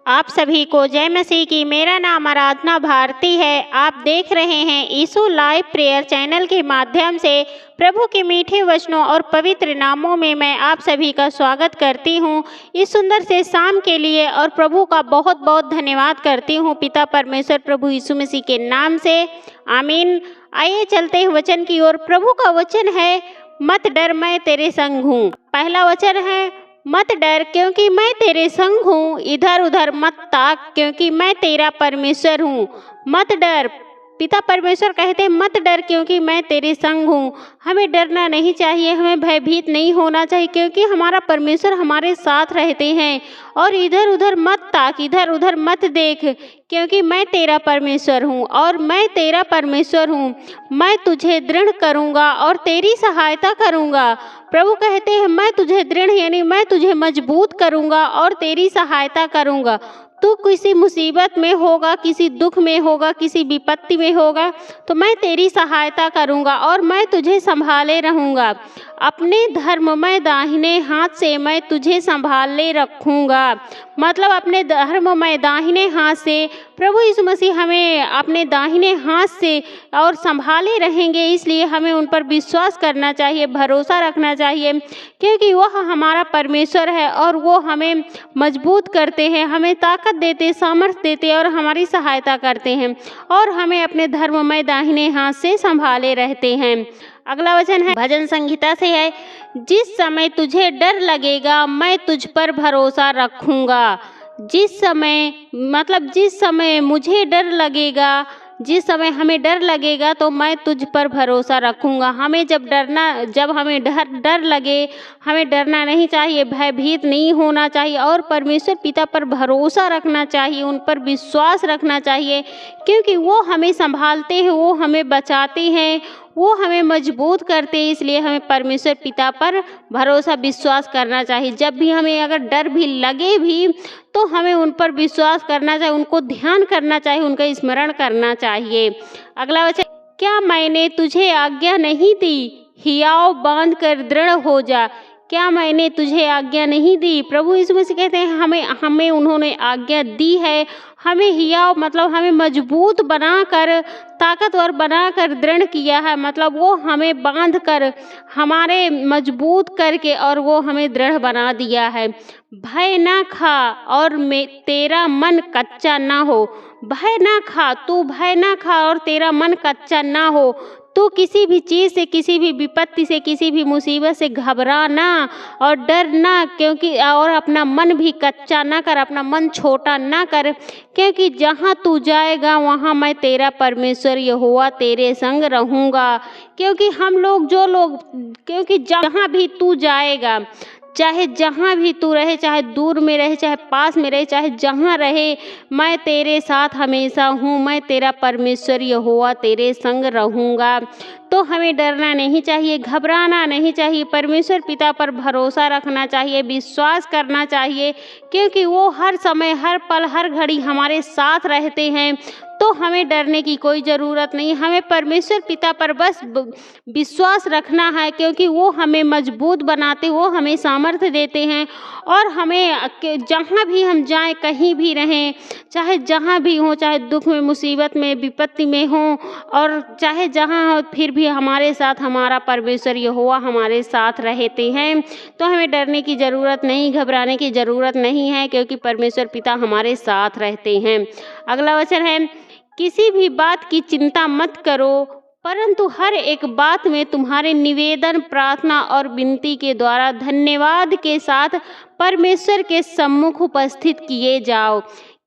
आप सभी को जय मसीह की। मेरा नाम आराधना भारती है। आप देख रहे हैं यीशु लाइव प्रेयर चैनल के माध्यम से प्रभु के मीठे वचनों और पवित्र नामों में मैं आप सभी का स्वागत करती हूं। इस सुंदर से शाम के लिए और प्रभु का बहुत बहुत धन्यवाद करती हूं पिता परमेश्वर प्रभु यीशु मसीह के नाम से, आमीन। आइए चलते हैं वचन की ओर। प्रभु का वचन है, मत डर मैं तेरे संग हूँ। पहला वचन है, मत डर क्योंकि मैं तेरे संग हूँ। इधर उधर मत ताक क्योंकि मैं तेरा परमेश्वर हूँ। मत डर, पिता परमेश्वर कहते हैं मत डर क्योंकि मैं तेरे संग हूँ। हमें डरना नहीं चाहिए, हमें भयभीत नहीं होना चाहिए क्योंकि हमारा परमेश्वर हमारे साथ रहते हैं। और इधर उधर मत ताक, इधर उधर मत देख क्योंकि मैं तेरा परमेश्वर हूँ और मैं तेरा परमेश्वर हूँ। मैं तुझे दृढ़ करूँगा और तेरी सहायता करूँगा। प्रभु कहते हैं मैं तुझे दृढ़ यानी मैं तुझे मजबूत करूँगा और तेरी सहायता करूँगा। तू किसी मुसीबत में होगा, किसी दुख में होगा, किसी विपत्ति में होगा तो मैं तेरी सहायता करूँगा और मैं तुझे संभाले रहूँगा। अपने धर्ममय दाहिने हाथ से मैं तुझे संभाले रखूँगा। मतलब अपने धर्ममय दाहिने हाथ से प्रभु यीशु मसीह हमें अपने दाहिने हाथ से और संभाले रहेंगे। इसलिए हमें उन पर विश्वास करना चाहिए, भरोसा रखना चाहिए क्योंकि वह हमारा परमेश्वर है और वो हमें मजबूत करते हैं, हमें ताकत देते, सामर्थ्य देते और हमारी सहायता करते हैं और हमें अपने धर्ममय दाहिने हाथ से संभाले रहते हैं। अगला वचन है, भजन संहिता से है, जिस समय तुझे डर लगेगा मैं तुझ पर भरोसा रखूँगा। जिस समय मुझे डर लगेगा, जिस समय हमें डर लगेगा तो मैं तुझ पर भरोसा रखूँगा। हमें जब हमें डर लगे, हमें डरना नहीं चाहिए, भयभीत नहीं होना चाहिए और परमेश्वर पिता पर भरोसा रखना चाहिए, उन पर विश्वास रखना चाहिए क्योंकि वो हमें संभालते हैं, वो हमें बचाते हैं, वो हमें मजबूत करते हैं। इसलिए हमें परमेश्वर पिता पर भरोसा विश्वास करना चाहिए। जब भी हमें अगर डर भी लगे भी तो हमें उन पर विश्वास करना चाहिए, उनको ध्यान करना चाहिए, उनका स्मरण करना चाहिए। अगला वचन, क्या मैंने तुझे आज्ञा नहीं दी, हियाव बांध कर दृढ़ हो जा। क्या मैंने तुझे आज्ञा नहीं दी? प्रभु यीशु मसीह कहते हैं हमें उन्होंने आज्ञा दी है। हमें हियाव मतलब हमें मजबूत बनाकर, ताकतवर बनाकर दृढ़ किया है। मतलब वो हमें बांध कर, हमारे मजबूत करके और वो हमें दृढ़ बना दिया है। भय ना खा और तेरा मन कच्चा ना हो। भय ना खा, तू भय ना खा और तेरा मन कच्चा ना हो। तू किसी भी चीज़ से, किसी भी विपत्ति से, किसी भी मुसीबत से घबरा ना और डर ना क्योंकि और अपना मन भी कच्चा ना कर, अपना मन छोटा ना कर क्योंकि जहाँ तू जाएगा वहाँ मैं तेरा परमेश्वर यहोवा तेरे संग रहूँगा। क्योंकि क्योंकि जहाँ भी तू जाएगा, चाहे जहाँ भी तू रहे, चाहे दूर में रहे, चाहे पास में रहे, चाहे जहाँ रहे, मैं तेरे साथ हमेशा हूँ। मैं तेरा परमेश्वर यहोवा तेरे संग रहूँगा। तो हमें डरना नहीं चाहिए, घबराना नहीं चाहिए, परमेश्वर पिता पर भरोसा रखना चाहिए, विश्वास करना चाहिए क्योंकि वो हर समय, हर पल, हर घड़ी हमारे साथ रहते हैं। तो हमें डरने की कोई ज़रूरत नहीं। हमें परमेश्वर पिता पर बस विश्वास रखना है क्योंकि वो हमें मजबूत बनाते, वो हमें सामर्थ्य देते हैं और हमें जहाँ भी हम जाएं, कहीं भी रहें, चाहे जहाँ भी हों, चाहे दुख में, मुसीबत में, विपत्ति में हों और चाहे जहाँ हो, फिर भी हमारे साथ हमारा परमेश्वर यहोवा हमारे साथ रहते हैं। तो हमें डरने की ज़रूरत नहीं, घबराने की ज़रूरत नहीं है क्योंकि परमेश्वर पिता हमारे साथ रहते हैं। अगला वचन है, किसी भी बात की चिंता मत करो परंतु हर एक बात में तुम्हारे निवेदन, प्रार्थना और विनती के द्वारा धन्यवाद के साथ परमेश्वर के सम्मुख उपस्थित किए जाओ।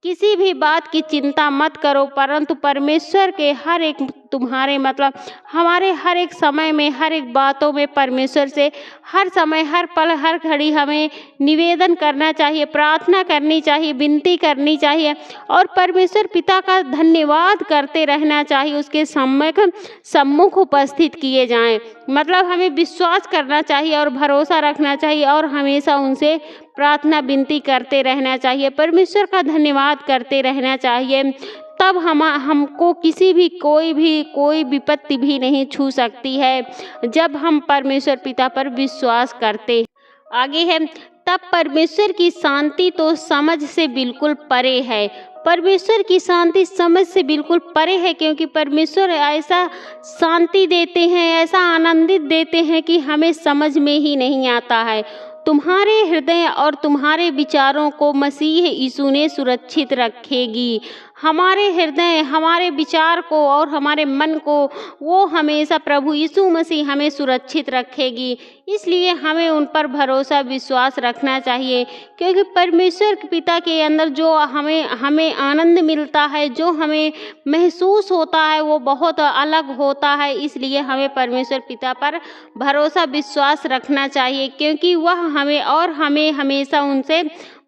किसी भी बात की चिंता मत करो परंतु परमेश्वर के हर एक तुम्हारे मतलब हमारे हर एक समय में, हर एक बातों में परमेश्वर से हर समय, हर पल, हर घड़ी हमें निवेदन करना चाहिए, प्रार्थना करनी चाहिए, विनती करनी चाहिए और परमेश्वर पिता का धन्यवाद करते रहना चाहिए। उसके सम्मुख उपस्थित किए जाएं। मतलब हमें विश्वास करना चाहिए और भरोसा रखना चाहिए और हमेशा उनसे प्रार्थना विनती करते रहना चाहिए, परमेश्वर का धन्यवाद करते रहना चाहिए। तब हमको कोई विपत्ति भी नहीं छू सकती है जब हम परमेश्वर पिता पर विश्वास करते। आगे है, तब परमेश्वर की शांति तो समझ से बिल्कुल परे है। परमेश्वर की शांति समझ से बिल्कुल परे है, क्योंकि परमेश्वर ऐसा शांति देते हैं, ऐसा आनंदित देते हैं कि हमें समझ में ही नहीं आता है। तुम्हारे हृदय और तुम्हारे विचारों को मसीह यीशु ने सुरक्षित रखेगी। हमारे हृदय, हमारे विचार को और हमारे मन को वो हमेशा प्रभु यीशु मसीह हमें सुरक्षित रखेगी। इसलिए हमें उन पर भरोसा विश्वास रखना चाहिए, क्योंकि परमेश्वर के पिता के अंदर जो हमें आनंद मिलता है, जो हमें महसूस होता है, वो बहुत अलग होता है। इसलिए हमें परमेश्वर पिता पर भरोसा विश्वास रखना चाहिए, क्योंकि हमें हमेशा उनसे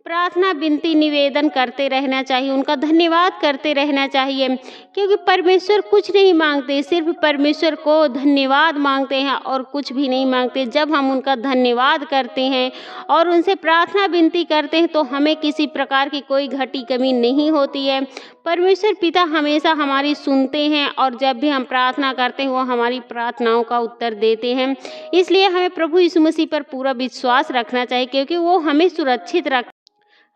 प्रार्थना विनती निवेदन करते रहना चाहिए, उनका धन्यवाद करते रहना चाहिए, क्योंकि परमेश्वर कुछ नहीं मांगते, सिर्फ परमेश्वर को धन्यवाद मांगते हैं और कुछ भी नहीं मांगते। जब हम उनका धन्यवाद करते हैं और उनसे प्रार्थना विनती करते हैं तो हमें किसी प्रकार की कोई घटी कमी नहीं होती है। परमेश्वर पिता हमेशा हमारी सुनते हैं और जब भी हम प्रार्थना करते हैं वो हमारी प्रार्थनाओं का उत्तर देते हैं। इसलिए हमें प्रभु यीशु मसीह पर पूरा विश्वास रखना चाहिए, क्योंकि वो हमें सुरक्षित रख।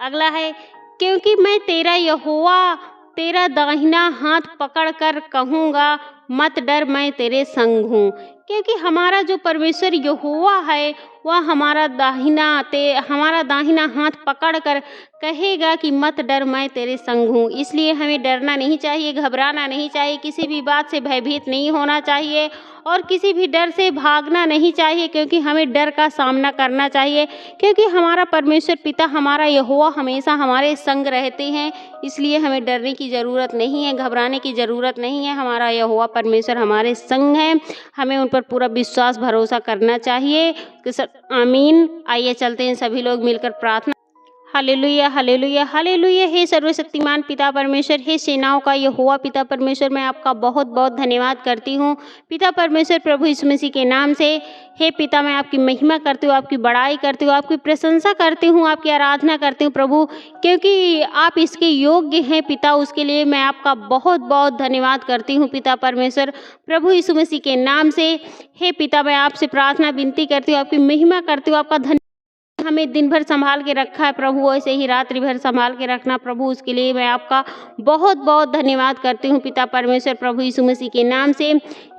अगला है, क्योंकि मैं तेरा यहोवा तेरा दाहिना हाथ पकड़कर कहूँगा, मत डर, मैं तेरे संग हूँ। क्योंकि हमारा जो परमेश्वर यहोवा है वह हमारा दाहिना हाथ पकड़कर कहेगा कि मत डर, मैं तेरे संग हूँ। इसलिए हमें डरना नहीं चाहिए, घबराना नहीं चाहिए, किसी भी बात से भयभीत नहीं होना चाहिए और किसी भी डर से भागना नहीं चाहिए, क्योंकि हमें डर का सामना करना चाहिए, क्योंकि हमारा परमेश्वर पिता, हमारा यहोवा हमेशा हमारे संग रहते हैं। इसलिए हमें डरने की ज़रूरत नहीं है, घबराने की ज़रूरत नहीं है। हमारा यहोवा परमेश्वर हमारे संग है, हमें उन पर पूरा विश्वास भरोसा करना चाहिए। आमीन। आइए चलते हैं सभी लोग मिलकर प्रार्थना। Hallelujah, hallelujah, hallelujah. हे सर्वशक्तिमान पिता परमेश्वर, हे सेनाओं का यहोवा पिता परमेश्वर, मैं आपका बहुत बहुत धन्यवाद करती हूँ पिता परमेश्वर, प्रभु यीशु मसीह के नाम से। हे पिता, मैं आपकी महिमा करती हूँ, आपकी बड़ाई करती हूँ, आपकी प्रशंसा करती हूँ, आपकी आराधना करती हूँ प्रभु, क्योंकि आप इसके योग्य हैं पिता। उसके लिए मैं आपका बहुत बहुत धन्यवाद करती हूँ पिता परमेश्वर, प्रभु यीशु मसीह के नाम से। हे पिता, मैं आपसे प्रार्थना विनती करती हूँ, आपकी महिमा करती हूँ, आपका हमें दिन भर संभाल के रखा है प्रभु, ऐसे ही रात्रि भर संभाल के रखना प्रभु। उसके लिए मैं आपका बहुत बहुत धन्यवाद करती हूँ पिता परमेश्वर, प्रभु यीशु मसीह के नाम से।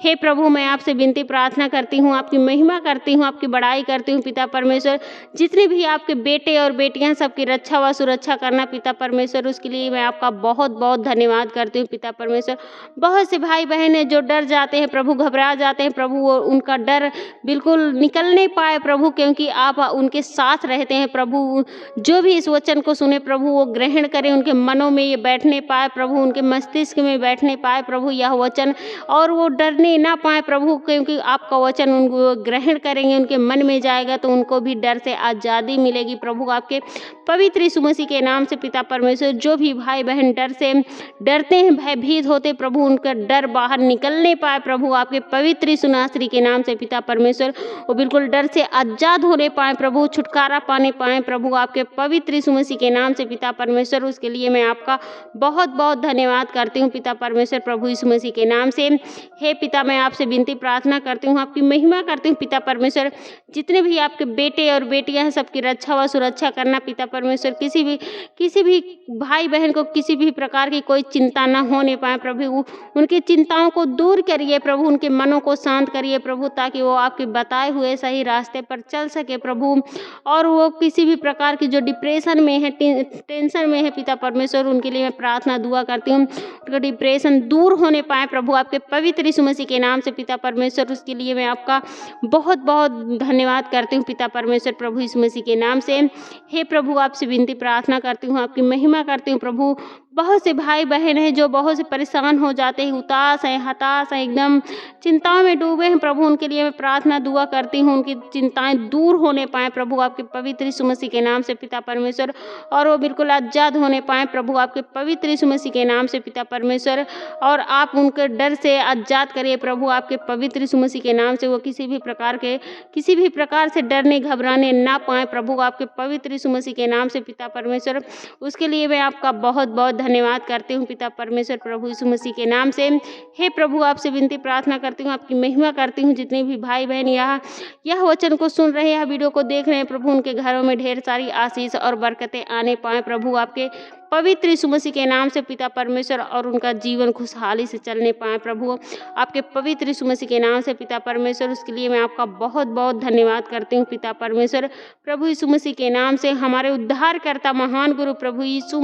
हे प्रभु, मैं आपसे विनती प्रार्थना करती हूँ, आपकी महिमा करती हूँ, आपकी बड़ाई करती हूँ पिता परमेश्वर। जितने भी आपके बेटे और बेटियाँ सबकी रक्षा व सुरक्षा करना पिता परमेश्वर, उसके लिए मैं आपका बहुत बहुत धन्यवाद करती हूँ पिता परमेश्वर। बहुत से भाई बहन हैं जो डर जाते हैं प्रभु, घबरा जाते हैं प्रभु, वो उनका डर बिल्कुल निकल नहीं पाए प्रभु, क्योंकि आप उनके साथ रहते हैं प्रभु। जो भी इस वचन को सुने प्रभु वो ग्रहण करें, उनके मनों में ये बैठने पाए प्रभु, उनके मस्तिष्क में बैठने पाए प्रभु यह वचन, और वो डरने ना पाए प्रभु, क्योंकि आपका वचन उनको ग्रहण करेंगे, उनके मन में जाएगा तो उनको भी डर से आज़ादी मिलेगी प्रभु, आपके पवित्र यीशु मसीह के नाम से पिता परमेश्वर। जो भी भाई बहन डर से डरते हैं, भयभीत होते प्रभु, उनका डर बाहर निकलने पाए प्रभु, आपके पवित्र यीशु नासरी के नाम से पिता परमेश्वर। वो बिल्कुल डर से आज़ाद होने पाए प्रभु, छुटकारा पाने पाए प्रभु, आपके पवित्र यीशु मसीह के नाम से पिता परमेश्वर। उसके लिए मैं आपका बहुत बहुत धन्यवाद करती हूँ पिता परमेश्वर, प्रभु यीशु मसीह के नाम से। हे पिता, मैं आपसे विनती प्रार्थना करती हूँ, आपकी महिमा करती हूँ पिता परमेश्वर। जितने भी आपके बेटे और बेटियां हैं सबकी रक्षा व सुरक्षा करना पिता परमेश्वर। किसी भी भाई बहन को किसी भी प्रकार की कोई चिंता न होने पाए प्रभु, उनकी चिंताओं को दूर करिए प्रभु, उनके मनों को शांत करिए प्रभु, ताकि वो आपके बताए हुए सही रास्ते पर चल सके प्रभु। और वो किसी भी प्रकार की जो डिप्रेशन में है, टेंशन में है पिता परमेश्वर, उनके लिए मैं प्रार्थना दुआ करती हूँ, उनका डिप्रेशन दूर होने पाए प्रभु, आपके पवित्र यीशु मसीह के नाम से पिता परमेश्वर। उसके लिए मैं आपका बहुत बहुत धन्यवाद करती हूँ पिता परमेश्वर, प्रभु यीशु मसीह के नाम से। हे प्रभु, आपसे विनती प्रार्थना करती हूँ, आपकी महिमा करती हूँ प्रभु। बहुत से भाई बहन हैं जो बहुत से परेशान हो जाते हैं, उदास हैं, हताश हैं, एकदम चिंताओं में डूबे हैं प्रभु, उनके लिए मैं प्रार्थना दुआ करती हूँ, उनकी चिंताएं दूर होने पाए प्रभु, आपके पवित्र यीशु मसीह के नाम से पिता परमेश्वर, और वो बिल्कुल आज़ाद होने पाए प्रभु, आपके पवित्र यीशु मसीह के नाम से पिता परमेश्वर। और आप उनके डर से आज़ाद करिए प्रभु, आपके पवित्र यीशु मसीह के नाम से। वो किसी भी प्रकार से डरने घबराने ना पाए प्रभु, आपके पवित्र यीशु मसीह के नाम से पिता परमेश्वर। उसके लिए मैं आपका बहुत बहुत धन्यवाद करती हूँ पिता परमेश्वर प्रभु यीशु मसीह के नाम से। हे प्रभु, आपसे विनती प्रार्थना करती हूँ, आपकी महिमा करती हूँ। जितने भी भाई बहन यह वचन को सुन रहे हैं, वीडियो को देख रहे हैं, प्रभु उनके घरों में ढेर सारी आशीष और बरकतें आने पाएँ प्रभु, आपके पवित्र यीशु मसीह के नाम से पिता परमेश्वर, और उनका जीवन खुशहाली से चलने पाए प्रभु, आपके पवित्र यीशु मसीह के नाम से पिता परमेश्वर। उसके लिए मैं आपका बहुत बहुत धन्यवाद करती हूँ पिता परमेश्वर प्रभु यीशु मसीह के नाम से। हमारे उद्धारकर्ता महान गुरु प्रभु यीशु